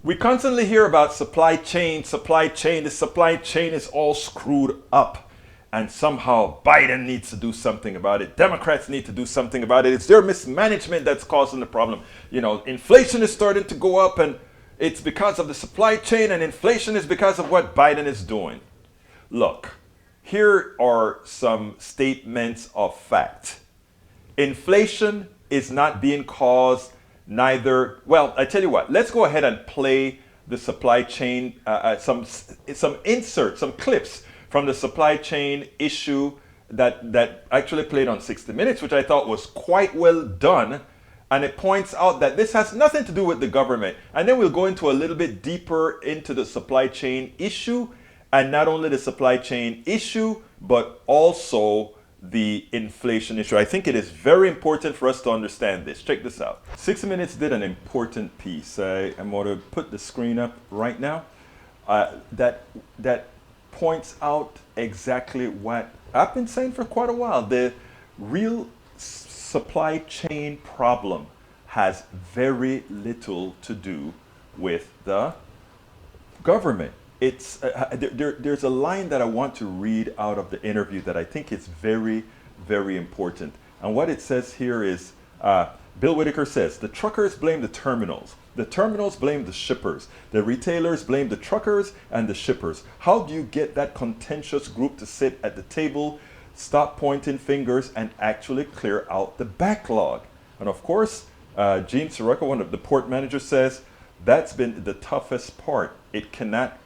We constantly hear about supply chain, supply chain. The supply chain is all screwed up. And somehow Biden needs to do something about it. Democrats need to do something about it. It's their mismanagement that's causing the problem. Inflation is starting to go up, and it's because of the supply chain, and inflation is because of what Biden is doing. Look, here are some statements of fact. Inflation is not being caused neither. Well, I tell you what, let's go ahead and play the supply chain, some inserts, some clips from the supply chain issue that actually played on 60 Minutes, which I thought was quite well done. And it points out that this has nothing to do with the government. And then we'll go into a little bit deeper into the supply chain issue, and not only the supply chain issue, but also the inflation issue. I think it is very important for us to understand this. Check this out. 60 Minutes did an important piece. I'm going to put the screen up right now. That points out exactly what I've been saying for quite a while. The real supply chain problem has very little to do with the government. It's there's a line that I want to read out of the interview that I think is very, very important. And what it says here is, Bill Whitaker says, the truckers blame the terminals blame the shippers, the retailers blame the truckers and the shippers. How do you get that contentious group to sit at the table, stop pointing fingers, and actually clear out the backlog? And of course, Gene Soroka, one of the port managers, says that's been the toughest part. They cannot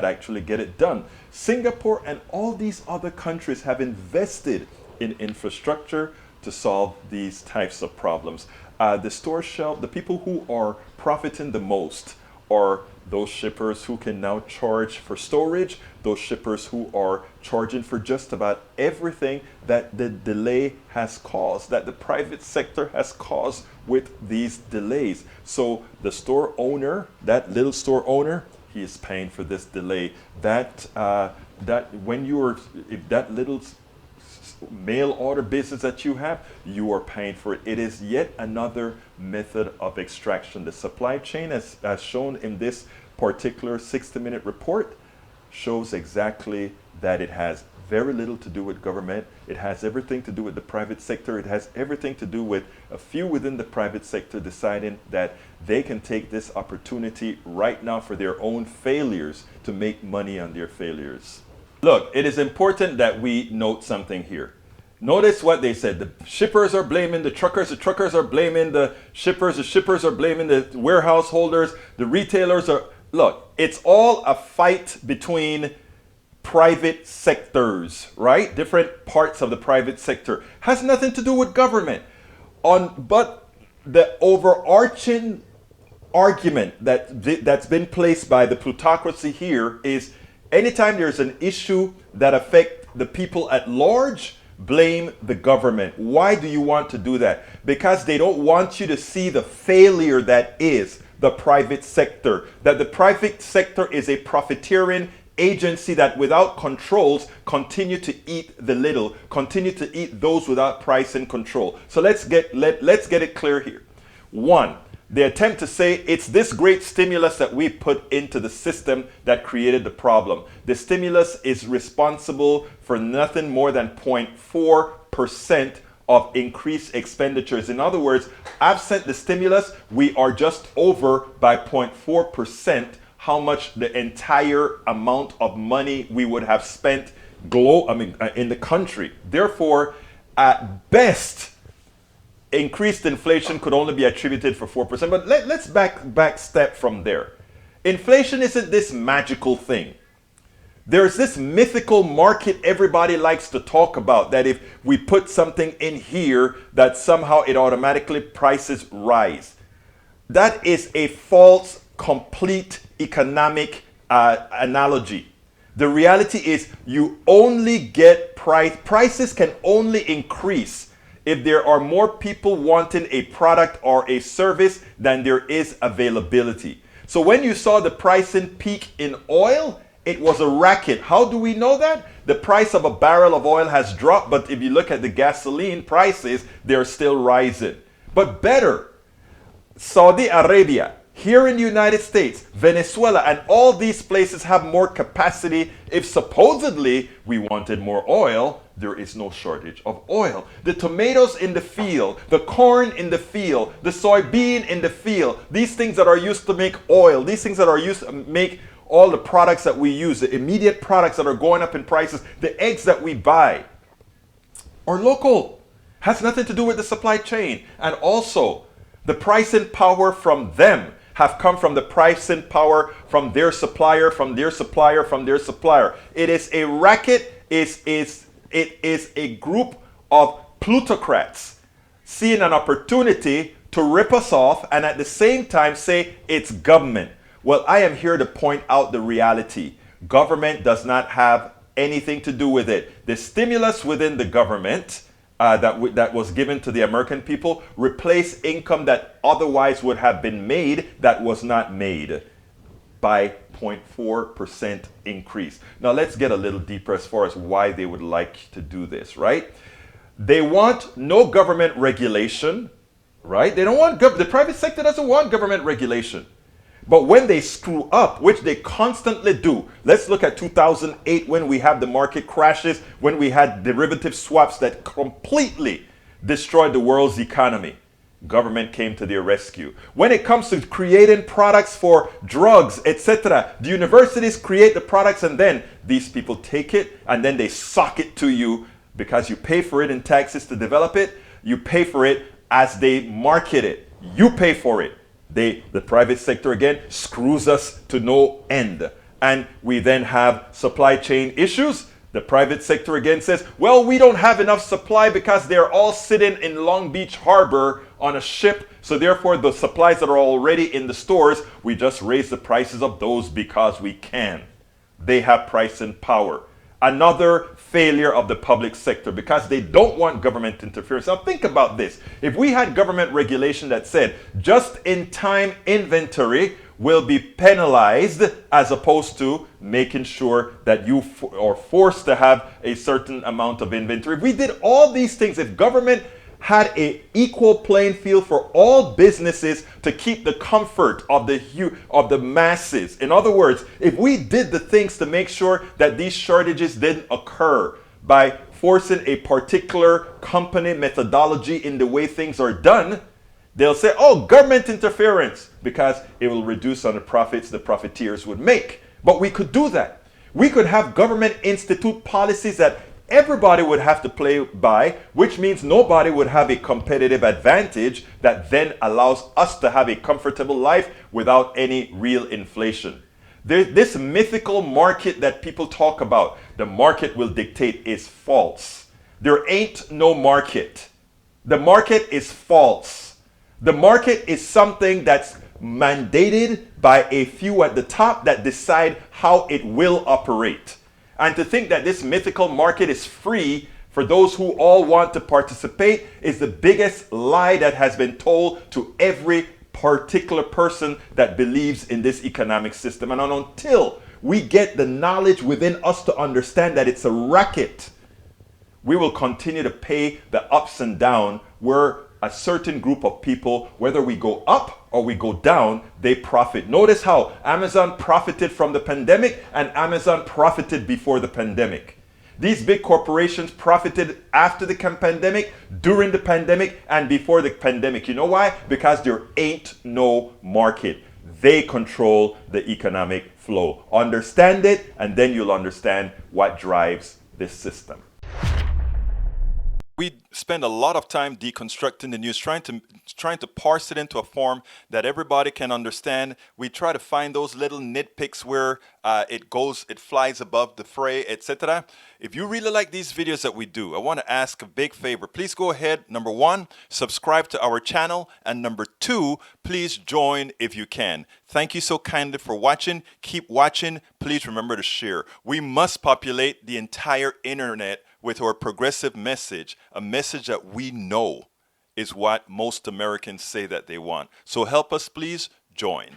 actually get it done. Singapore and all these other countries have invested in infrastructure to solve these types of problems. The store shelf, the people who are profiting the most are those shippers who can now charge for storage, those shippers who are charging for just about everything that the delay has caused, that the private sector has caused with these delays. So the store owner, that little store owner, he is paying for this delay. If that little mail order business that you have, you are paying for it. It is yet another method of extraction. The supply chain, as shown in this particular 60-minute report, shows exactly that it has very little to do with government. It has everything to do with the private sector. It has everything to do with a few within the private sector deciding that they can take this opportunity right now for their own failures to make money on their failures. Look, it is important that we note something here. Notice what they said. The shippers are blaming the truckers are blaming the shippers are blaming the warehouse holders, the retailers are... Look, it's all a fight between private sectors, right? Different parts of the private sector. Has nothing to do with government. But the overarching argument that's been placed by the plutocracy here is anytime there's an issue that affects the people at large, blame the government. Why do you want to do that? Because they don't want you to see the failure that is the private sector. That the private sector is a profiteering agency that without controls continue to eat the little, continue to eat those without price and control. So let's get it clear here. One, they attempt to say it's this great stimulus that we put into the system that created the problem. The stimulus is responsible for nothing more than 0.4% of increased expenditures. In other words, absent the stimulus, we are just over by 0.4% how much the entire amount of money we would have spent in the country. Therefore, at best, increased inflation could only be attributed for 4%. But let's back step from there. Inflation isn't this magical thing. There's this mythical market everybody likes to talk about, that if we put something in here, that somehow it automatically prices rise. That is a false, complete economic analogy. The reality is you only get prices can only increase if there are more people wanting a product or a service than there is availability. So when you saw the pricing peak in oil, it was a racket. How do we know that? The price of a barrel of oil has dropped, but if you look at the gasoline prices, they're still rising. But better, Saudi Arabia, Here in the United States, Venezuela, and all these places have more capacity. If supposedly we wanted more oil, there is no shortage of oil. The tomatoes in the field, the corn in the field, the soybean in the field, these things that are used to make oil, these things that are used to make all the products that we use, the immediate products that are going up in prices, the eggs that we buy, are local. Has nothing to do with the supply chain. And also, the pricing power from them have come from the pricing power from their supplier, from their supplier, from their supplier. It is a racket, it is a group of plutocrats seeing an opportunity to rip us off and at the same time say it's government. Well, I am here to point out the reality. Government does not have anything to do with it. The stimulus within the government that was given to the American people replaced income that otherwise would have been made that was not made by 0.4% increase. Now let's get a little deeper as far as why they would like to do this, right? They want no government regulation, right? They don't want the private sector doesn't want government regulation. But when they screw up, which they constantly do, let's look at 2008 when we had the market crashes, when we had derivative swaps that completely destroyed the world's economy. Government came to their rescue. When it comes to creating products for drugs, etc., the universities create the products and then these people take it and then they sock it to you because you pay for it in taxes to develop it. You pay for it as they market it. You pay for it. The private sector again screws us to no end. And we then have supply chain issues. The private sector again says, well, we don't have enough supply because they're all sitting in Long Beach Harbor on a ship. So therefore, the supplies that are already in the stores, we just raise the prices of those because we can. They have pricing power. Another failure of the public sector because they don't want government interference. Now think about this. If we had government regulation that said just-in-time inventory will be penalized as opposed to making sure that you are forced to have a certain amount of inventory. If we did all these things, if government had an equal playing field for all businesses to keep the comfort of the masses. In other words, if we did the things to make sure that these shortages didn't occur by forcing a particular company methodology in the way things are done, they'll say, oh, government interference, because it will reduce on the profits the profiteers would make. But we could do that. We could have government institute policies that everybody would have to play by, which means nobody would have a competitive advantage that then allows us to have a comfortable life without any real inflation. This mythical market that people talk about, the market will dictate, is false. There ain't no market. The market is false. The market is something that's mandated by a few at the top that decide how it will operate. And to think that this mythical market is free for those who all want to participate is the biggest lie that has been told to every particular person that believes in this economic system. And until we get the knowledge within us to understand that it's a racket, we will continue to pay the ups and downs where a certain group of people, whether we go up or we go down, they profit. Notice how Amazon profited from the pandemic and Amazon profited before the pandemic. These big corporations profited after the pandemic, during the pandemic, and before the pandemic. You know why? Because there ain't no market. They control the economic flow. Understand it, and then you'll understand what drives this system. We spend a lot of time deconstructing the news, trying to parse it into a form that everybody can understand. We try to find those little nitpicks where it flies above the fray, etc. If you really like these videos that we do, I want to ask a big favor. Please go ahead, number one, subscribe to our channel, and number two, please join if you can. Thank you so kindly for watching. Keep watching. Please remember to share. We must populate the entire internet with our progressive message, a message that we know is what most Americans say that they want. So help us, please join.